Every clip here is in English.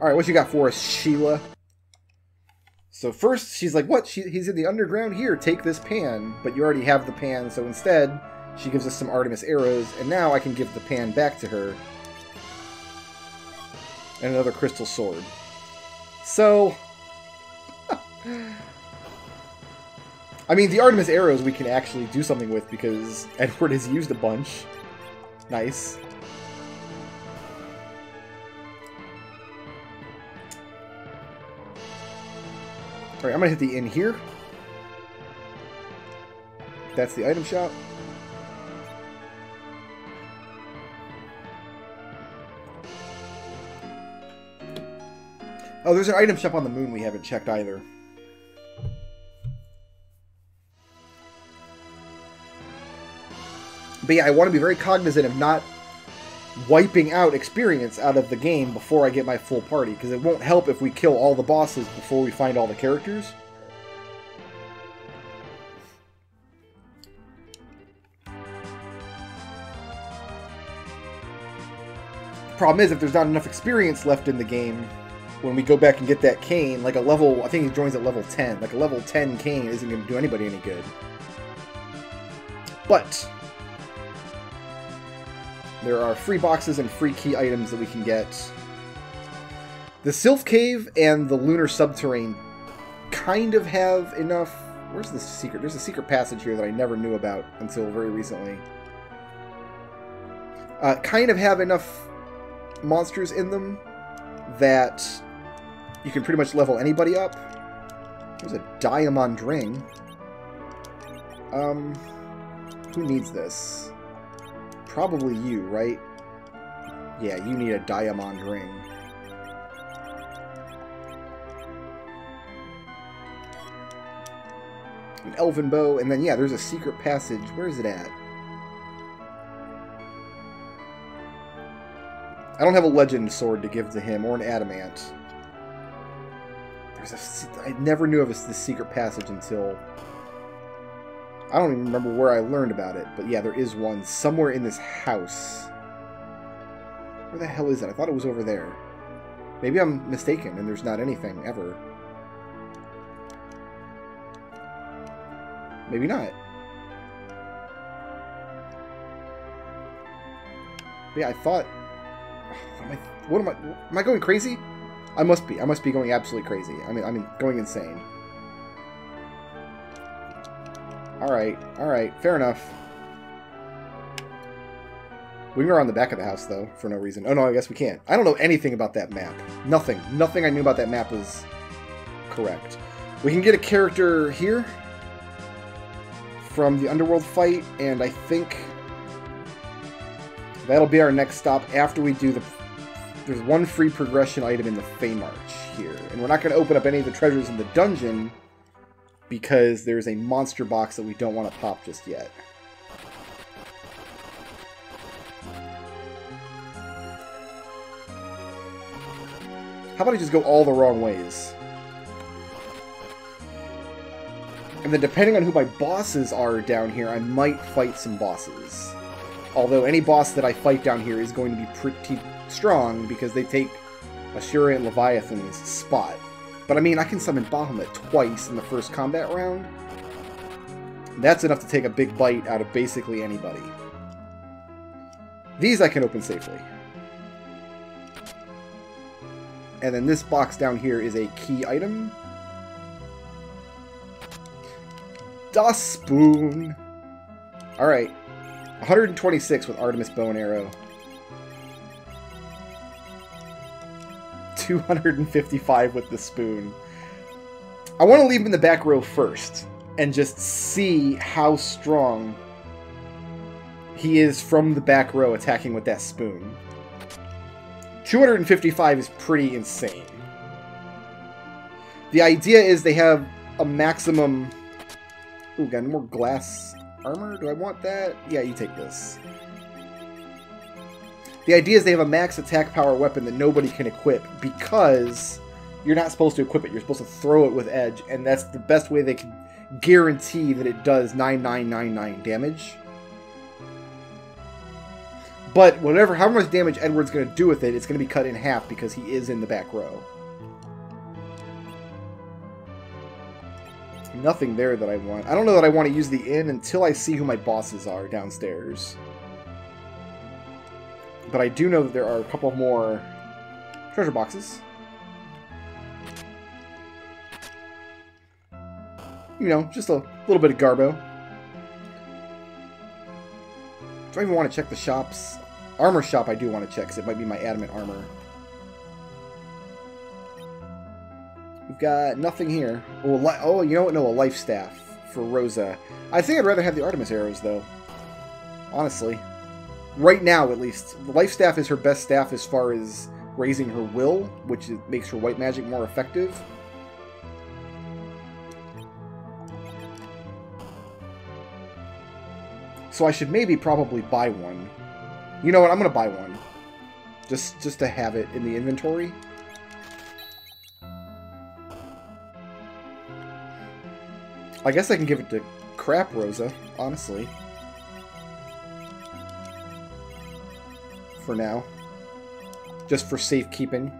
Alright, what you got for us, Sheila? So first, she's like, what? He's in the underground? Here, take this pan. But you already have the pan, so instead, she gives us some Artemis arrows, and now I can give the pan back to her. And another crystal sword. So... I mean, the Artemis arrows we can actually do something with, because Edward has used a bunch. Nice. Alright, I'm gonna hit the inn here. That's the item shop. Oh, there's an item shop on the moon we haven't checked either. But yeah, I want to be very cognizant of not wiping out experience out of the game before I get my full party, because it won't help if we kill all the bosses before we find all the characters. Problem is, if there's not enough experience left in the game, when we go back and get that cane, like a level, I think he joins at level 10, like a level 10 cane isn't going to do anybody any good. But there are free boxes and free key items that we can get. The Sylph Cave and the Lunar Subterrane kind of have enough... Where's the secret? There's a secret passage here that I never knew about until very recently. Kind of have enough monsters in them that you can pretty much level anybody up. There's a diamond ring. Who needs this? Probably you, right? Yeah, you need a diamond ring. An elven bow, and then, yeah, there's a secret passage. Where is it at? I don't have a legend sword to give to him, or an adamant. I never knew of this secret passage until... I don't even remember where I learned about it, but yeah, there is one somewhere in this house. Where the hell is it? I thought it was over there. Maybe I'm mistaken and there's not anything ever. Maybe not. But yeah, I thought... Am I going crazy? I must be. I must be going absolutely crazy. I mean, going insane. Alright, fair enough. We can go around the back of the house, though, for no reason. Oh, no, I guess we can't. I don't know anything about that map. Nothing. Nothing I knew about that map was correct. We can get a character here from the underworld fight, and I think that'll be our next stop after we do the... There's one free progression item in the Feymarch here. And we're not going to open up any of the treasures in the dungeon because there's a monster box that we don't want to pop just yet. How about I just go all the wrong ways? And then depending on who my bosses are down here, I might fight some bosses. Although any boss that I fight down here is going to be pretty strong because they take Ashura and Leviathan's spot. But I mean, I can summon Bahamut twice in the first combat round. That's enough to take a big bite out of basically anybody. These I can open safely. And then this box down here is a key item. Das Spoon! Alright. 126 with Artemis bow and arrow. 255 with the spoon. I want to leave him in the back row first and just see how strong he is from the back row attacking with that spoon. 255 is pretty insane. The idea is they have a maximum... Ooh, got more glass armor? Do I want that? Yeah, you take this. The idea is they have a max attack power weapon that nobody can equip because you're not supposed to equip it. You're supposed to throw it with edge, and that's the best way they can guarantee that it does 9999 damage. But however much damage Edward's going to do with it, it's going to be cut in half because he is in the back row. Nothing there that I want. I don't know that I want to use the inn until I see who my bosses are downstairs. But I do know that there are a couple more treasure boxes. You know, just a little bit of garbo. Do I even want to check the shops? Armor shop I do want to check, because it might be my adamant armor. We've got nothing here. Oh, you know what? No, a life staff for Rosa. I think I'd rather have the Artemis arrows, though. Honestly. Right now, at least. The life staff is her best staff as far as raising her will, which makes her white magic more effective. So I should maybe probably buy one. You know what? I'm going to buy one. Just to have it in the inventory. I guess I can give it to Crap Rosa, honestly. For now. Just for safekeeping.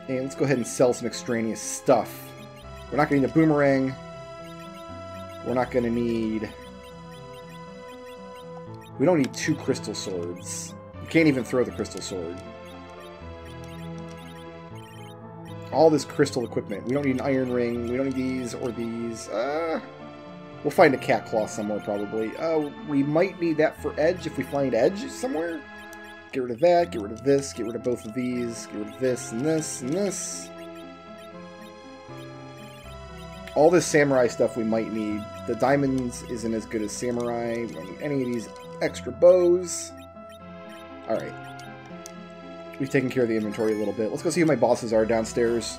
And let's go ahead and sell some extraneous stuff. We're not going to need a boomerang. We're not going to need... We don't need 2 crystal swords. You can't even throw the crystal sword. All this crystal equipment. We don't need an iron ring. We don't need these or these. We'll find a cat claw somewhere, probably. We might need that for edge if we find edge somewhere. Get rid of that. Get rid of this. Get rid of both of these. Get rid of this and this and this. All this samurai stuff we might need. The diamonds isn't as good as samurai. We don't need any of these extra bows. Alright. We've taken care of the inventory a little bit. Let's go see who my bosses are downstairs.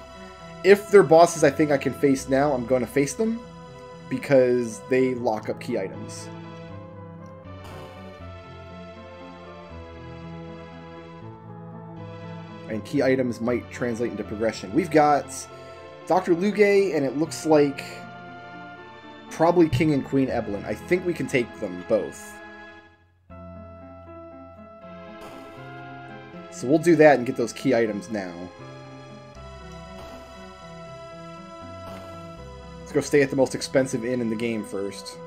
If they're bosses I think I can face now, I'm going to face them. Because they lock up key items. And key items might translate into progression. We've got Dr. Lugay, and it looks like probably King and Queen Eblin. I think we can take them both. So we'll do that and get those key items now. Let's go stay at the most expensive inn in the game first.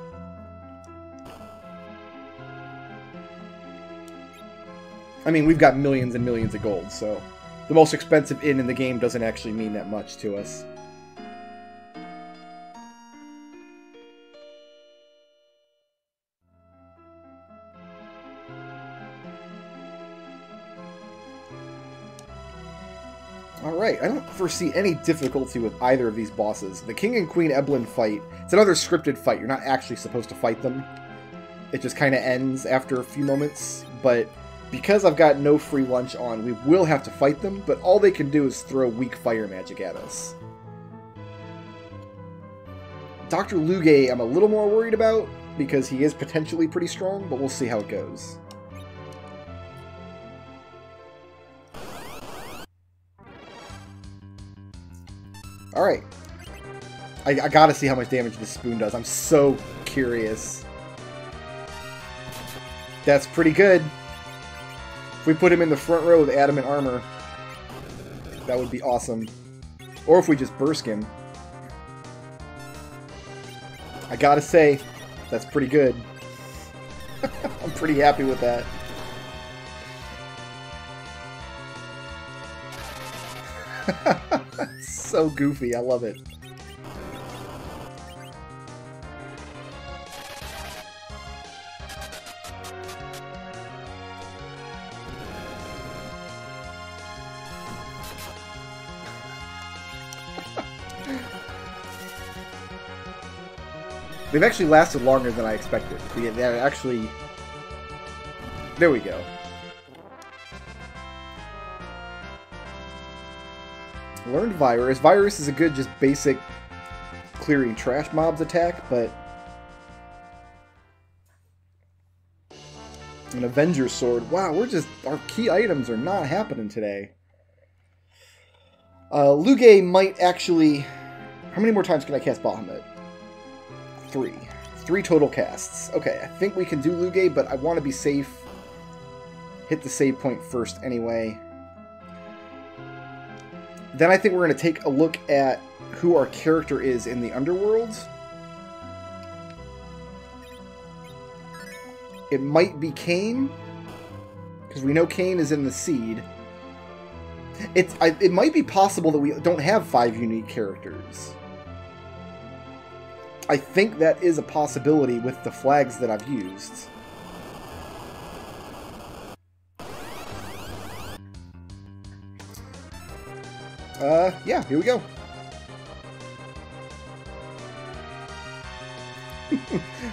I mean, we've got millions and millions of gold, so the most expensive inn in the game doesn't actually mean that much to us. Alright, I don't foresee any difficulty with either of these bosses. The King and Queen Eblin fight, it's another scripted fight. You're not actually supposed to fight them. It just kind of ends after a few moments, but because I've got no free lunch on, we will have to fight them, but all they can do is throw weak fire magic at us. Dr. Lugay I'm a little more worried about, because he is potentially pretty strong, but we'll see how it goes. Alright. I gotta see how much damage this spoon does. I'm so curious. That's pretty good. If we put him in the front row with adamant armor, that would be awesome. Or if we just burst him. I gotta say, that's pretty good. I'm pretty happy with that. So goofy, I love it. They've actually lasted longer than I expected. They're actually... There we go. Learned Virus. Virus is a good, just basic clearing trash mobs attack, but... An Avenger Sword. Wow, our key items are not happening today. Lugay might actually... How many more times can I cast Bahamut? 3. 3 total casts. Okay, I think we can do Lugae, but I want to be safe. Hit the save point first anyway. Then I think we're going to take a look at who our character is in the underworld. It might be Cain, because we know Cain is in the seed. It might be possible that we don't have 5 unique characters. I think that is a possibility with the flags that I've used. Yeah, here we go.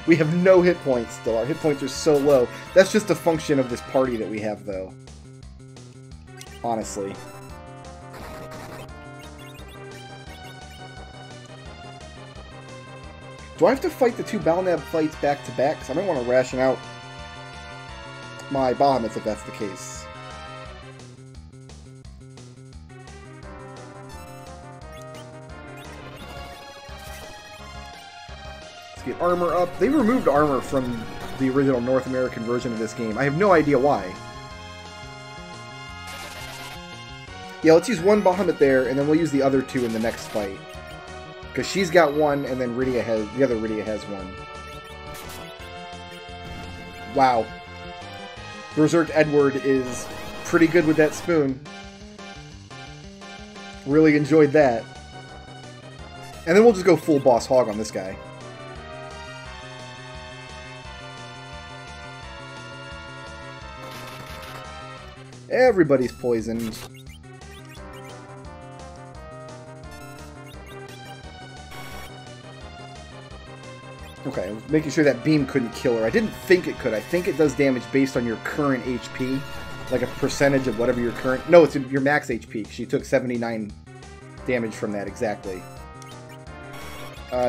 We have no hit points still. Our hit points are so low. That's just a function of this party that we have, though. Honestly. Do I have to fight the 2 Balnab fights back to back? Because I might want to ration out my Bahamut if that's the case. Get armor up. They removed armor from the original North American version of this game. I have no idea why. Yeah, let's use 1 Bahamut there, and then we'll use the other 2 in the next fight. Because she's got 1, and then the other Rydia has 1. Wow. Berserk Edward is pretty good with that spoon. Really enjoyed that. And then we'll just go full boss hog on this guy. Everybody's poisoned. Okay, I was making sure that beam couldn't kill her. I didn't think it could. I think it does damage based on your current HP. Like a percentage of whatever your current... No, it's your max HP. She took 79 damage from that, exactly.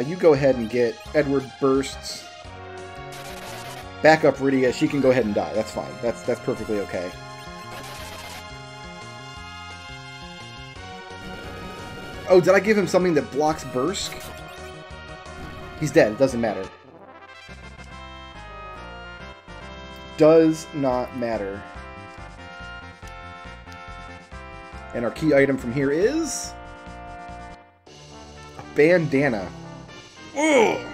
You go ahead and get Edward bursts. Back up Rydia. She can go ahead and die. That's fine. That's perfectly okay. Oh, did I give him something that blocks Bursk? He's dead. It doesn't matter. Does not matter. And our key item from here is... a bandana. Ugh!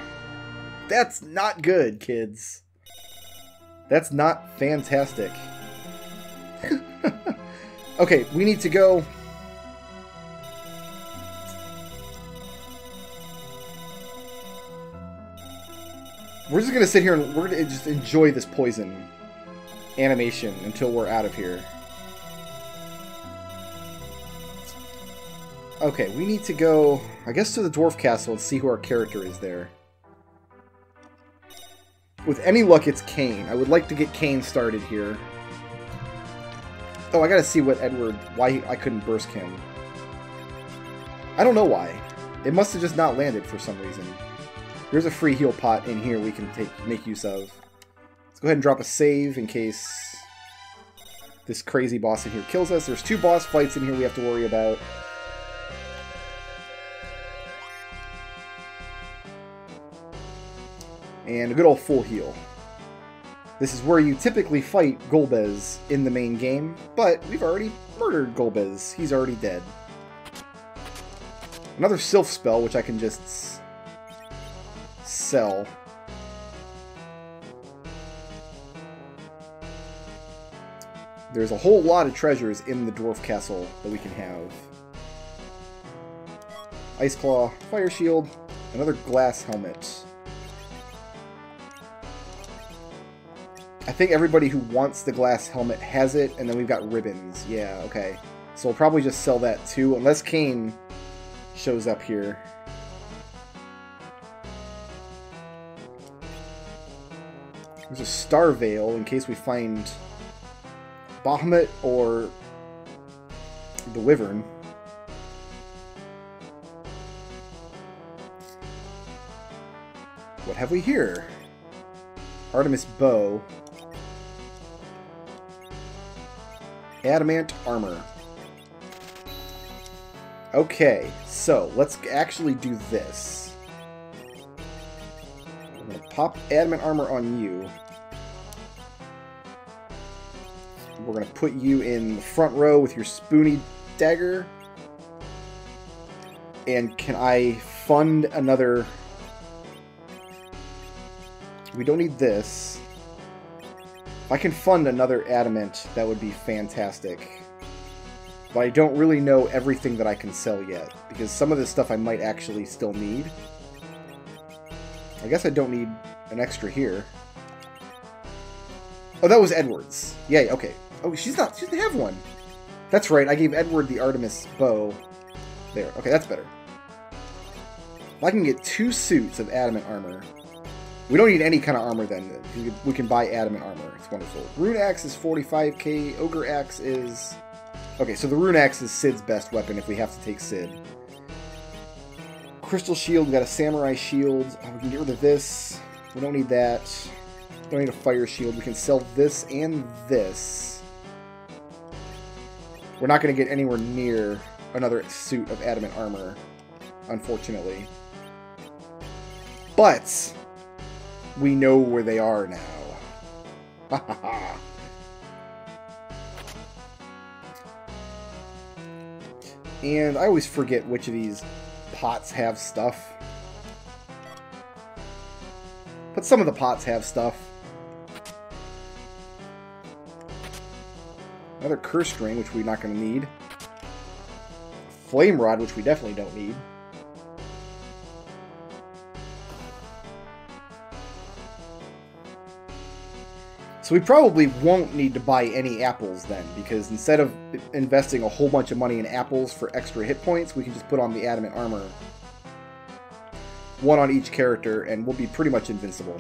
That's not good, kids. That's not fantastic. Okay, we need to go... We're just going to sit here and we're going to just enjoy this poison animation until we're out of here. Okay, we need to go, I guess, to the Dwarf Castle and see who our character is there. With any luck, it's Cain. I would like to get Cain started here. Oh, I gotta see what Edward, why I couldn't burst him. I don't know why. It must have just not landed for some reason. There's a free heal pot in here we can make use of. Let's go ahead and drop a save in case this crazy boss in here kills us. There's 2 boss fights in here we have to worry about. And a good old full heal. This is where you typically fight Golbez in the main game, but we've already murdered Golbez. He's already dead. Another Sylph spell, which I can just sell. There's a whole lot of treasures in the Dwarf Castle that we can have. Ice Claw, Fire Shield, another glass helmet. I think everybody who wants the glass helmet has it, and then we've got ribbons. Yeah, okay. So we'll probably just sell that too, unless Cain shows up here. There's a Star Veil in case we find Bahamut or the Wyvern. What have we here? Artemis Bow. Adamant Armor. Okay, so let's actually do this. I'm going to Pop adamant armor on you. We're going to put you in the front row with your spoony dagger. And can I fund another... We don't need this. If I can fund another adamant, that would be fantastic. But I don't really know everything that I can sell yet, because some of this stuff I might actually still need. I guess I don't need an extra here. Oh, that was Edward's. Yay, okay. Oh, she doesn't have one. That's right, I gave Edward the Artemis bow. There, okay, that's better. If I can get 2 suits of adamant armor. We don't need any kind of armor then. We can buy adamant armor. It's wonderful. Rune Axe is 45k. Ogre Axe is... Okay, so the Rune Axe is Sid's best weapon if we have to take Sid. Crystal Shield, we got a Samurai Shield. Oh, we can get rid of this. We don't need that. Don't need a Fire Shield. We can sell this and this. We're not going to get anywhere near another suit of adamant armor, unfortunately. But we know where they are now. Ha ha ha. And I always forget which of these pots have stuff. But some of the pots have stuff. Another curse ring, which we're not going to need. Flame rod, which we definitely don't need. So we probably won't need to buy any apples then, because instead of investing a whole bunch of money in apples for extra hit points, we can just put on the adamant armor. 1 on each character, and we'll be pretty much invincible.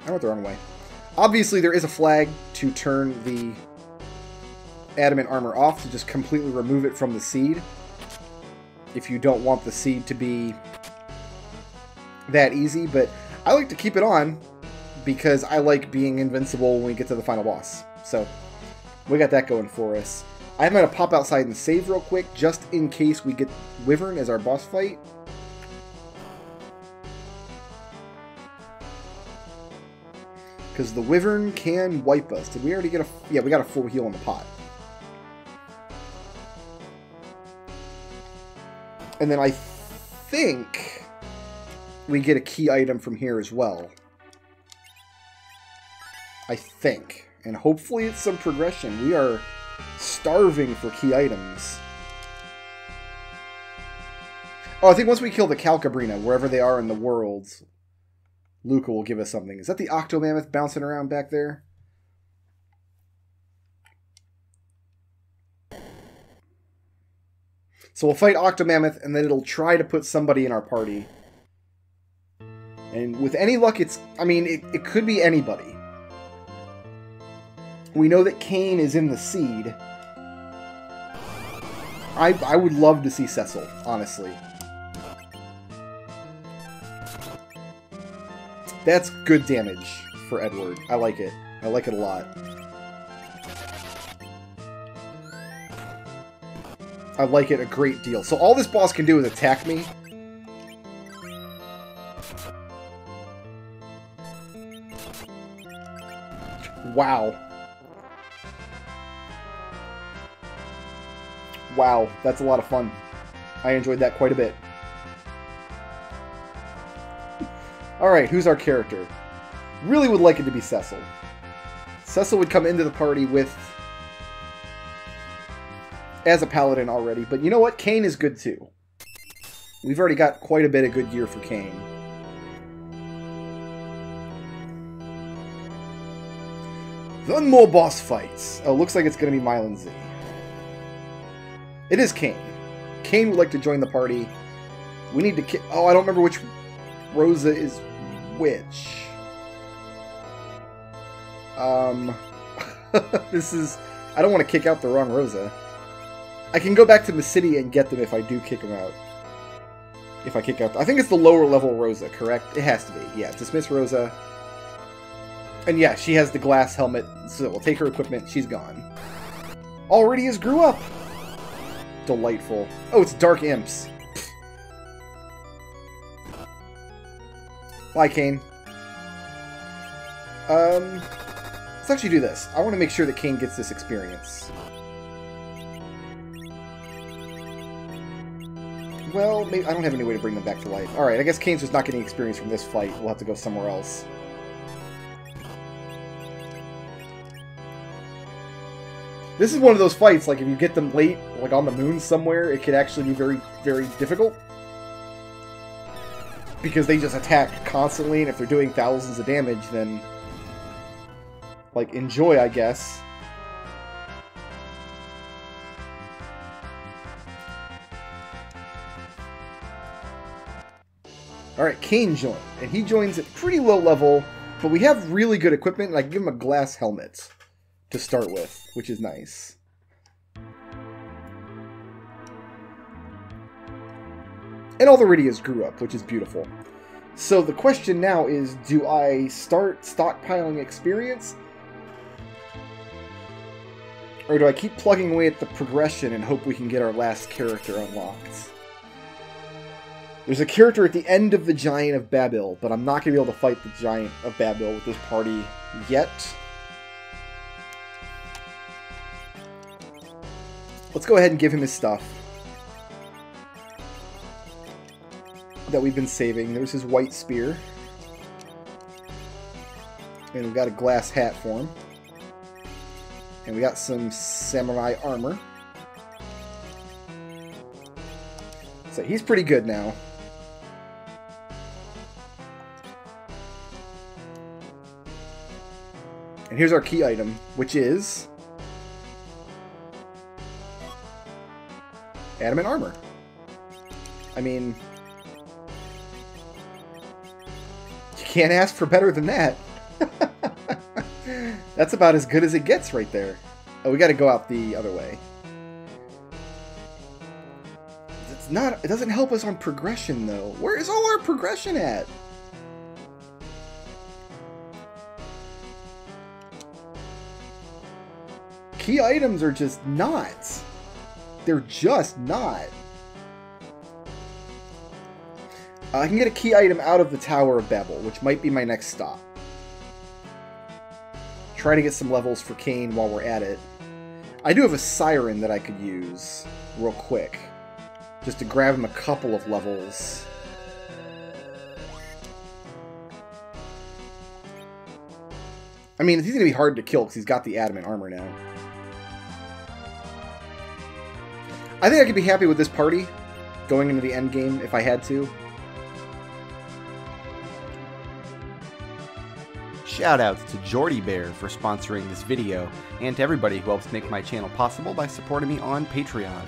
I went the wrong way. Obviously, there is a flag to turn the adamant armor off, to just completely remove it from the seed. If you don't want the seed to be that easy, but I like to keep it on because I like being invincible when we get to the final boss. So we got that going for us. I'm going to pop outside and save real quick just in case we get Wyvern as our boss fight. Because the Wyvern can wipe us. Did we already get a... Yeah, we got a full heal in the pot. And then I think we get a key item from here as well. I think. And hopefully it's some progression. We are starving for key items. Oh, I think once we kill the Calcabrina, wherever they are in the worlds, Luca will give us something. Is that the Octomammoth bouncing around back there? So we'll fight Octomammoth, and then it'll try to put somebody in our party. And with any luck, it's... I mean, it could be anybody. We know that Cain is in the seed. I would love to see Cecil, honestly. That's good damage for Edward. I like it. I like it a lot. I like it a great deal. So all this boss can do is attack me. Wow. Wow, that's a lot of fun. I enjoyed that quite a bit. Alright, who's our character? Really would like it to be Cecil. Cecil would come into the party with... as a paladin already, but you know what? Cain is good too. We've already got quite a bit of good gear for Cain. Then more boss fights. Oh, looks like it's going to be Mylan Z. It is Cain. Cain would like to join the party. We need to... Oh, I don't remember which Rosa is which. This is... I don't want to kick out the wrong Rosa. I can go back to the city and get them if I do kick them out. If I kick out... I think it's the lower level Rosa, correct? It has to be. Yeah, dismiss Rosa. And yeah, she has the glass helmet, so we'll take her equipment. She's gone. Already has grew up! Delightful. Oh, it's Dark Imps. Bye, Kane. Let's actually do this. I want to make sure that Kane gets this experience. Well, maybe I don't have any way to bring them back to life. Alright, I guess Kane's just not getting experience from this fight. We'll have to go somewhere else. This is one of those fights, like, if you get them late, like, on the moon somewhere, it could actually be very, very difficult. Because they just attack constantly, and if they're doing thousands of damage, then... like, enjoy, I guess. Alright, Kane joined, and he joins at pretty low level, but we have really good equipment, and I can give him a glass helmet to start with, which is nice. And all the Ridias grew up, which is beautiful. So the question now is, do I start stockpiling experience? Or do I keep plugging away at the progression and hope we can get our last character unlocked? There's a character at the end of the Giant of Babil, but I'm not going to be able to fight the Giant of Babil with this party yet. Let's go ahead and give him his stuff that we've been saving. There's his white spear. And we've got a glass hat for him. And we got some samurai armor. So he's pretty good now. And here's our key item, which is adamant armor. I mean, you can't ask for better than that. That's about as good as it gets right there. Oh, we got to go out the other way. It's not. It doesn't help us on progression, though. Where is all our progression at? Key items are just not. They're just not. I can get a key item out of the Tower of Babel, which might be my next stop. Try to get some levels for Kane while we're at it. I do have a Siren that I could use real quick, just to grab him a couple of levels. I mean, he's going to be hard to kill because he's got the adamant armor now. I think I could be happy with this party going into the endgame if I had to. Shoutouts to Jordy Bear for sponsoring this video, and to everybody who helps make my channel possible by supporting me on Patreon.